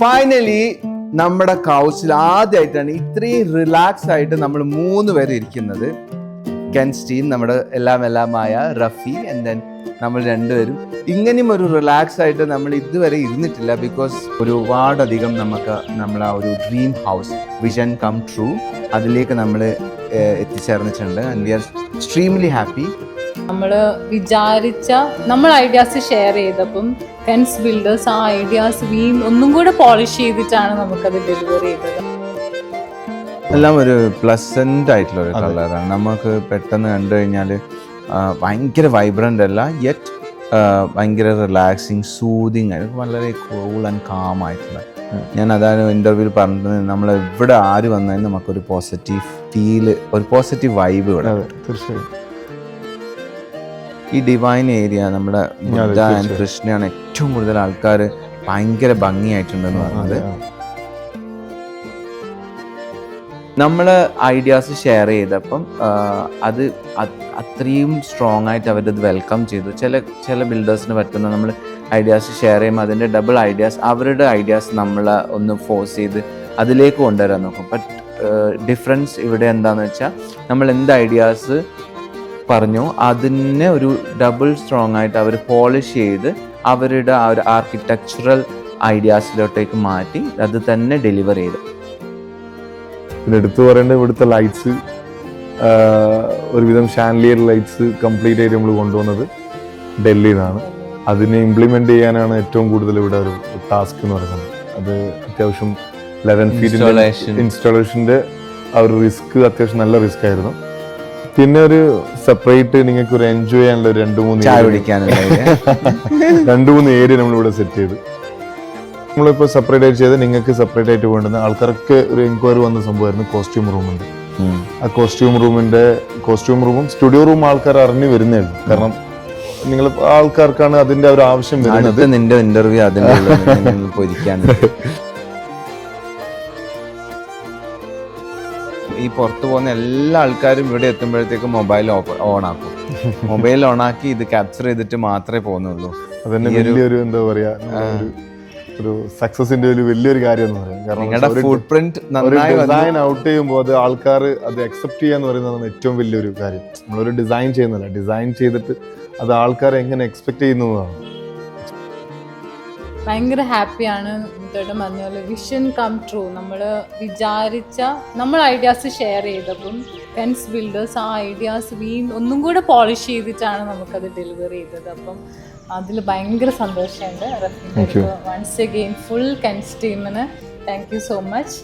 Finally നമ്മുടെ കൗച്ചിൽ ആദ്യമായിട്ടാണ് ഇത്രയും റിലാക്സ് ആയിട്ട് നമ്മൾ 3 പേര് ഇരിക്കുന്നത്. കെൻസ്റ്റീൻ, നമ്മുടെ എല്ലാമായ റഫി, ആൻഡ് ദെൻ നമ്മൾ 2 പേരും. ഇങ്ങനെയും ഒരു റിലാക്സ് ആയിട്ട് നമ്മൾ ഇതുവരെ ഇരുന്നിട്ടില്ല. ബിക്കോസ് ഒരുപാടധികം നമ്മൾ ആ ഒരു dream house vision come true അതിലേക്ക് നമ്മൾ എത്തിച്ചേർന്നിട്ടുണ്ട്. And we are extremely happy. നമ്മൾ വിചാരിച്ച ഐഡിയാസ് ഷെയർ ചെയ്തപ്പം കെൻസ് ബിൽഡേഴ്സ് ആ ഐഡിയാസ് ഒന്നും കൂടെ പോളിഷ് ചെയ്തിട്ടാണ് നമുക്കത് ഡെലിവറി ചെയ്തത്. എല്ലാം ഒരു പ്ലസന്റ് ആയിട്ടുള്ള ഒരു കളറാണ്. നമുക്ക് പെട്ടെന്ന് കണ്ടു കഴിഞ്ഞാൽ ഭയങ്കര വൈബ്രൻ്റ് അല്ല, യെറ്റ് ഭയങ്കര റിലാക്സിങ്, സൂതിങ് ആയിട്ട് വളരെ കൂൾ ആൻഡ് കാം ആയിട്ടുള്ള. ഞാൻ അതാണ് ഇൻ്റർവ്യൂവിൽ പറഞ്ഞത്, നമ്മൾ എവിടെ ആര് വന്നാലും നമുക്കൊരു പോസിറ്റീവ് ഫീല്, ഒരു പോസിറ്റീവ് വൈബ് ഇവിടെ. തീർച്ചയായും ഈ ഡിവൈൻ ഏരിയ നമ്മുടെ ബുദ്ധ ആൻഡ് കൃഷ്ണയാണ് ഏറ്റവും കൂടുതൽ ആൾക്കാർ ഭയങ്കര ഭംഗിയായിട്ടുണ്ടെന്ന് പറഞ്ഞത്. നമ്മൾ ഐഡിയാസ് ഷെയർ ചെയ്തപ്പം അത് അത്രയും സ്ട്രോങ് ആയിട്ട് അവരത് വെൽക്കം ചെയ്തു. ചില ബിൽഡേഴ്സിന് പറ്റുന്ന നമ്മൾ ഐഡിയാസ് ഷെയർ ചെയ്യുമ്പോൾ അതിൻ്റെ ഡബിൾ ഐഡിയാസ്, അവരുടെ ഐഡിയാസ് നമ്മൾ ഒന്ന് ഫോഴ്സ് ചെയ്ത് അതിലേക്ക് കൊണ്ടുവരാൻ നോക്കും. ബട്ട് ഡിഫറൻസ് ഇവിടെ എന്താണെന്ന് വെച്ചാൽ, നമ്മൾ എന്ത് ഐഡിയാസ് പറഞ്ഞു അതിനെ ഒരു ഡബിൾ സ്ട്രോങ് ആയിട്ട് അവർ പോളിഷ് ചെയ്ത് അവരുടെ ആ ഒരു ആർക്കിടെക്ചറൽ ഐഡിയാസിലോട്ടേക്ക് മാറ്റി അത് തന്നെ ഡെലിവർ ചെയ്തു. പിന്നെ എടുത്തു പറയേണ്ടത് ഇവിടുത്തെ ലൈറ്റ്സ്, ഒരുവിധം ഷാൻലിയർ ലൈറ്റ്സ് കംപ്ലീറ്റ് ആയിട്ട് നമ്മൾ കൊണ്ടുവന്നത് ഡൽഹിയിൽ നിന്നാണ്. അതിനെ ഇംപ്ലിമെന്റ് ചെയ്യാനാണ് ഏറ്റവും കൂടുതൽ ഇവിടെ ഒരു ടാസ്ക് എന്ന് പറയുന്നത്. അത് അത്യാവശ്യം 11 ഫീറ്റ് ഇൻസ്റ്റാളേഷന്റെ ആ ഒരു റിസ്ക് അത്യാവശ്യം നല്ല റിസ്ക് ആയിരുന്നു. പിന്നെ ഒരു സെപ്പറേറ്റ് നിങ്ങൾക്ക് ഒരു എൻജോയ് ചെയ്യാനുള്ള 2-3 ഏരിയ നമ്മളിവിടെ സെറ്റ് ചെയ്ത് നമ്മളിപ്പോൾ സെപ്പറേറ്റ് ആയിട്ട് ചെയ്ത് നിങ്ങൾക്ക് സെപ്പറേറ്റ് ആയിട്ട് വേണ്ടുന്ന ആൾക്കാർക്ക് ഒരു എൻക്വയറി വന്ന സംഭവമായിരുന്നു കോസ്റ്റ്യൂം റൂമുണ്ട്. ആ കോസ്റ്റ്യൂം റൂമും സ്റ്റുഡിയോ റൂം ആൾക്കാർ അറിഞ്ഞു വരുന്നേ ഉള്ളൂ. കാരണം നിങ്ങൾ ആൾക്കാർക്കാണ് അതിന്റെ ഒരു ആവശ്യം വരുന്നത്. നിന്റെ ഇന്റർവ്യൂ അതിന്റെ ഈ പുറത്തു പോകുന്ന എല്ലാ ആൾക്കാരും ഇവിടെ എത്തുമ്പോഴത്തേക്കും മൊബൈൽ ഓൺ ആക്കും. മൊബൈൽ ഓൺ ആക്കി ഇത് ക്യാപ്ചർ ചെയ്തിട്ട് മാത്രമേ പോകുന്നുള്ളൂ. അതന്നെ വലിയൊരു എന്താ പറയാ, ഒരു സക്സസിന്റെ ഒരു വലിയൊരു കാര്യം എന്ന് പറയാം. കാരണം ഡിസൈൻ ഔട്ട് ചെയ്യുമ്പോൾ അത് ആൾക്കാർ അത് അക്സെപ്റ്റ് ചെയ്യാന്ന് പറയുന്നതാണ് ഏറ്റവും വലിയൊരു കാര്യം. നമ്മളൊരു ഡിസൈൻ ചെയ്യുന്നില്ല, ഡിസൈൻ ചെയ്തിട്ട് അത് ആൾക്കാർ എങ്ങനെ എക്സ്പെക്ട് ചെയ്യുന്നതാണ്. ഭയങ്കര ഹാപ്പിയാണ്. മുത്തോട്ടും പറഞ്ഞ പോലെ വിഷൻ കം ട്രൂ. നമ്മൾ ഐഡിയാസ് ഷെയർ ചെയ്തപ്പം കെൻസ് ബിൽഡേഴ്സ് ആ ഐഡിയാസ് ഒന്നും കൂടെ പോളിഷ് ചെയ്തിട്ടാണ് നമുക്കത് ഡെലിവറി ചെയ്തത്. അപ്പം അതിൽ ഭയങ്കര സന്തോഷമുണ്ട്. വൺസ് അഗെയിൻ ഫുൾ കെൻസ് ടീമിന് താങ്ക് യു സോ മച്ച്.